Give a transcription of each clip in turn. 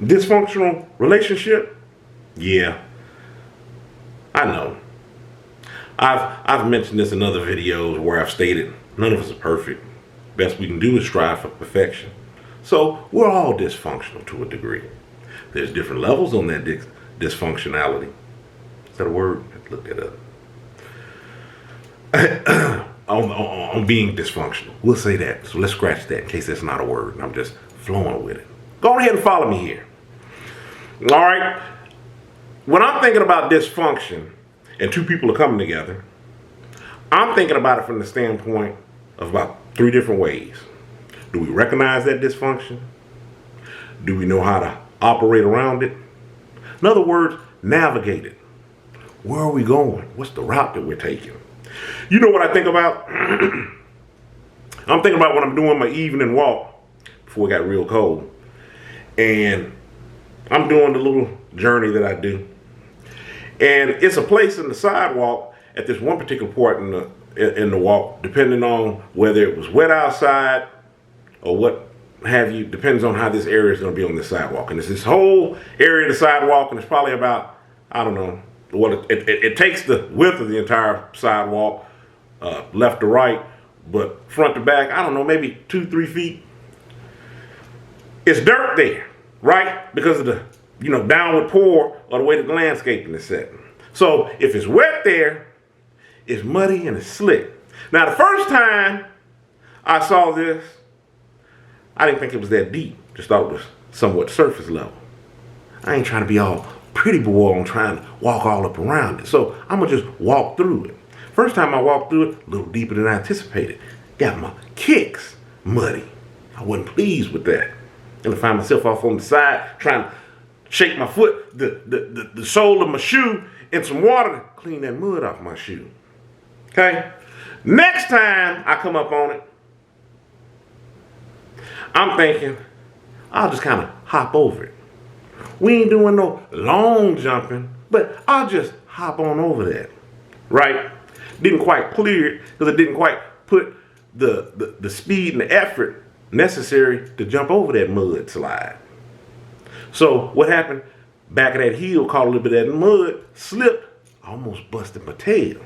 Dysfunctional relationship? Yeah, I know. I've mentioned this in other videos where I've stated none of us are perfect. Best we can do is strive for perfection. So we're all dysfunctional to a degree. There's different levels on that dysfunctionality. Is that a word? Look that up. on being dysfunctional. We'll say that. So let's scratch that in case that's not a word and I'm just flowing with it. Go ahead and follow me here. All right. When I'm thinking about dysfunction and two people are coming together, I'm thinking about it from the standpoint of about three different ways. Do we recognize that dysfunction? Do we know how to operate around it? In other words, navigate it. Where are we going? What's the route that we're taking? You know what I think about? I'm thinking about when I'm doing my evening walk before it got real cold. And I'm doing the little journey that I do. And it's a place in the sidewalk at this one particular part in the walk, depending on whether it was wet outside or what have you, depends on how this area is going to be on the sidewalk. And it's this whole area of the sidewalk, and it's probably about, I don't know, what it takes the width of the entire sidewalk, left to right, but front to back, I don't know, maybe 2-3 feet. It's dirt there, right? Because of the, downward pour or the way the landscaping is set. So if it's wet there, it's muddy and it's slick. Now, the first time I saw this, I didn't think it was that deep. Just thought it was somewhat surface level. I ain't trying to be all pretty boy on trying to walk all up around it. So I'm going to just walk through it. First time I walked through it, a little deeper than I anticipated. Got my kicks muddy. I wasn't pleased with that. And I find myself off on the side trying to shake my foot, the sole of my shoe in some water to clean that mud off my shoe. Okay? Next time I come up on it, I'm thinking, I'll just kind of hop over it. We ain't doing no long jumping, but I'll just hop on over that. Right? Didn't quite clear it because it didn't quite put the speed and the effort necessary to jump over that mud slide. So what happened? Back of that heel, caught a little bit of that mud, slipped, almost busted my tail.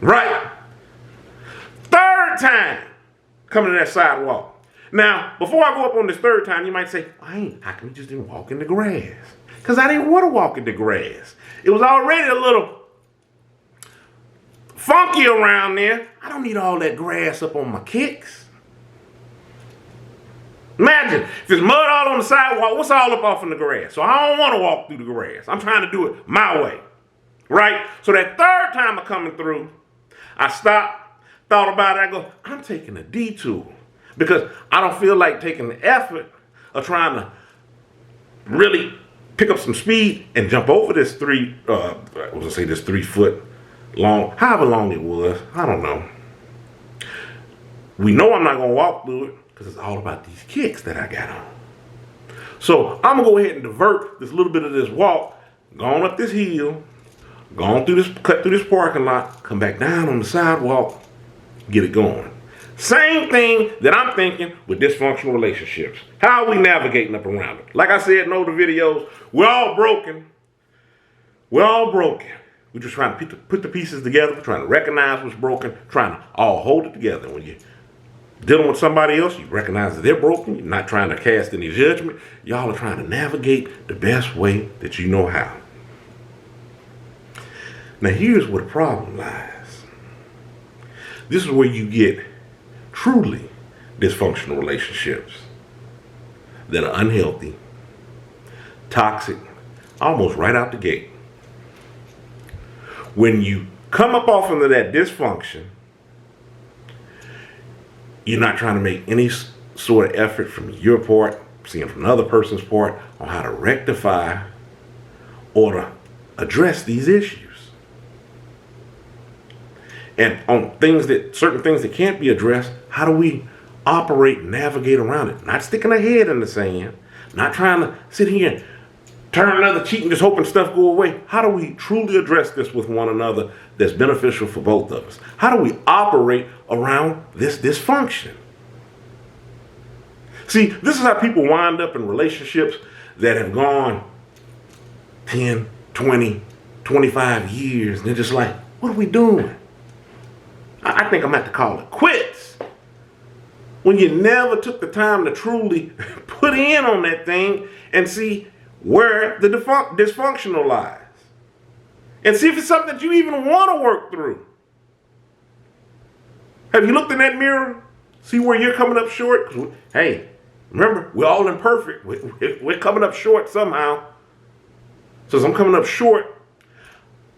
Right? Third time coming to that sidewalk. Now, before I go up on this third time, you might say, how come you just didn't walk in the grass? Because I didn't want to walk in the grass. It was already a little funky around there. I don't need all that grass up on my kicks. Imagine, if there's mud all on the sidewalk, what's all up off in the grass? So I don't want to walk through the grass. I'm trying to do it my way. Right? So that third time of coming through, I stopped, thought about it. I go, I'm taking a detour. Because I don't feel like taking the effort of trying to really pick up some speed and jump over this 3 foot long, however long it was. I don't know. We know I'm not going to walk through it because it's all about these kicks that I got on. So I'm going to go ahead and divert this little bit of this walk, going up this hill, cut through this parking lot, come back down on the sidewalk, get it going. Same thing that I'm thinking with dysfunctional relationships. How are we navigating up around it? Like I said in older videos, we're all broken. We're all broken. We're just trying to put the pieces together. We're trying to recognize what's broken, trying to all hold it together. When you're dealing with somebody else, you recognize that they're broken. You're not trying to cast any judgment. Y'all are trying to navigate the best way that you know how. Now here's where the problem lies. This is where you get truly dysfunctional relationships that are unhealthy, toxic, almost right out the gate. When you come up off into that dysfunction, you're not trying to make any sort of effort from your part, seeing from another person's part, on how to rectify or to address these issues. And on certain things that can't be addressed, how do we operate and navigate around it? Not sticking our head in the sand, not trying to sit here and turn another cheek and just hoping stuff go away. How do we truly address this with one another that's beneficial for both of us? How do we operate around this dysfunction? See, this is how people wind up in relationships that have gone 10, 20, 25 years, and they're just like, what are we doing? I think I'm going to have to call it quits. When you never took the time to truly put in on that thing and see where the dysfunctional lies. And see if it's something that you even want to work through. Have you looked in that mirror? See where you're coming up short? Hey, remember, we're all imperfect. We're coming up short somehow. So as I'm coming up short,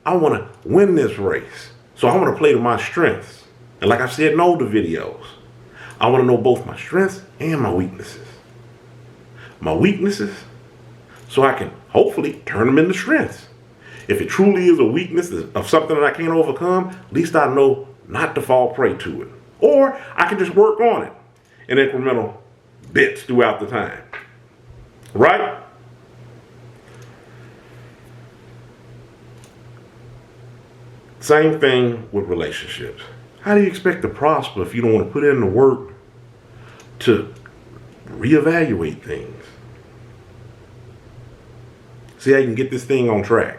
I want to win this race. So I want to play to my strengths. And like I said in older videos, I want to know both my strengths and my weaknesses. My weaknesses, so I can hopefully turn them into strengths. If it truly is a weakness of something that I can't overcome, at least I know not to fall prey to it. Or I can just work on it in incremental bits throughout the time. Right? Same thing with relationships. How do you expect to prosper if you don't want to put in the work to reevaluate things? See how you can get this thing on track.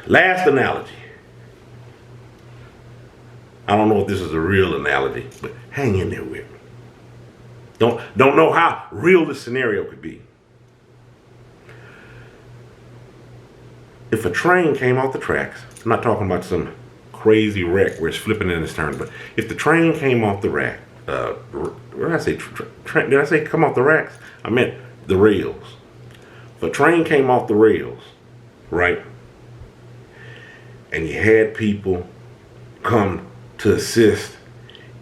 Last analogy. I don't know if this is a real analogy, but hang in there with me. Don't know how real this scenario could be. If a train came off the tracks, I'm not talking about some crazy wreck where it's flipping in its turn, but if the train came off the rack, what did I say? Did I say come off the racks? I meant the rails. If a train came off the rails, right? And you had people come to assist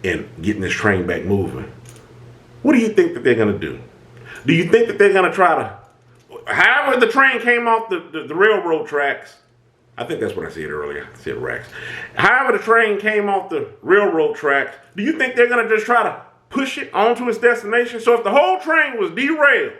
in getting this train back moving, what do you think that they're going to do? Do you think that they're going to try to, however the train came off the railroad tracks, I think that's what I said earlier, I said racks. However the train came off the railroad tracks, do you think they're going to just try to push it onto its destination? So if the whole train was derailed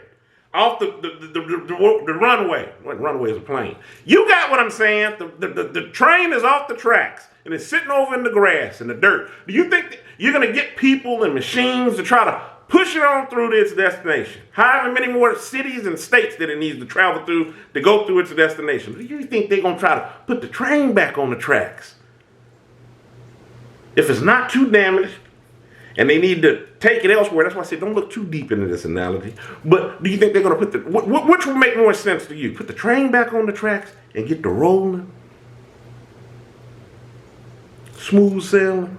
off the runway, what runway is a plane? You got what I'm saying? The train is off the tracks and it's sitting over in the grass and the dirt. Do you think you're going to get people and machines to try to push it on through to its destination? However many more cities and states that it needs to travel through to go through its destination. Do you think they're going to try to put the train back on the tracks? If it's not too damaged and they need to take it elsewhere, that's why I said don't look too deep into this analogy. But do you think they're going to put which would make more sense to you? Put the train back on the tracks and get the rolling? Smooth sailing?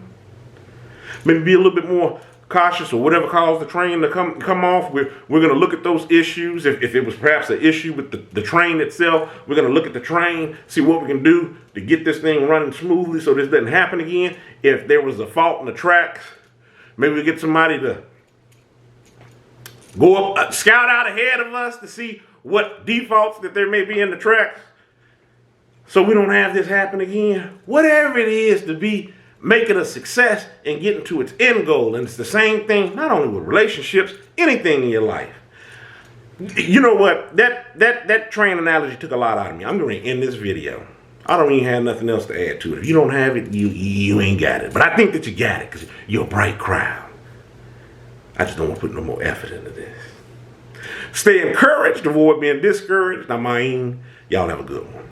Maybe be a little bit more cautious or whatever caused the train to come off. We're going to look at those issues. If it was perhaps an issue with the train itself, we're going to look at the train, see what we can do to get this thing running smoothly so this doesn't happen again. If there was a fault in the tracks, maybe we get somebody to go up, scout out ahead of us to see what defaults that there may be in the tracks so we don't have this happen again. Whatever it is to be make it a success and getting to its end goal. And it's the same thing, not only with relationships, anything in your life. You know what? That train analogy took a lot out of me. I'm going to end this video. I don't even have nothing else to add to it. If you don't have it, you ain't got it. But I think that you got it because you're a bright crowd. I just don't want to put no more effort into this. Stay encouraged, avoid being discouraged. I'm Y'all have a good one.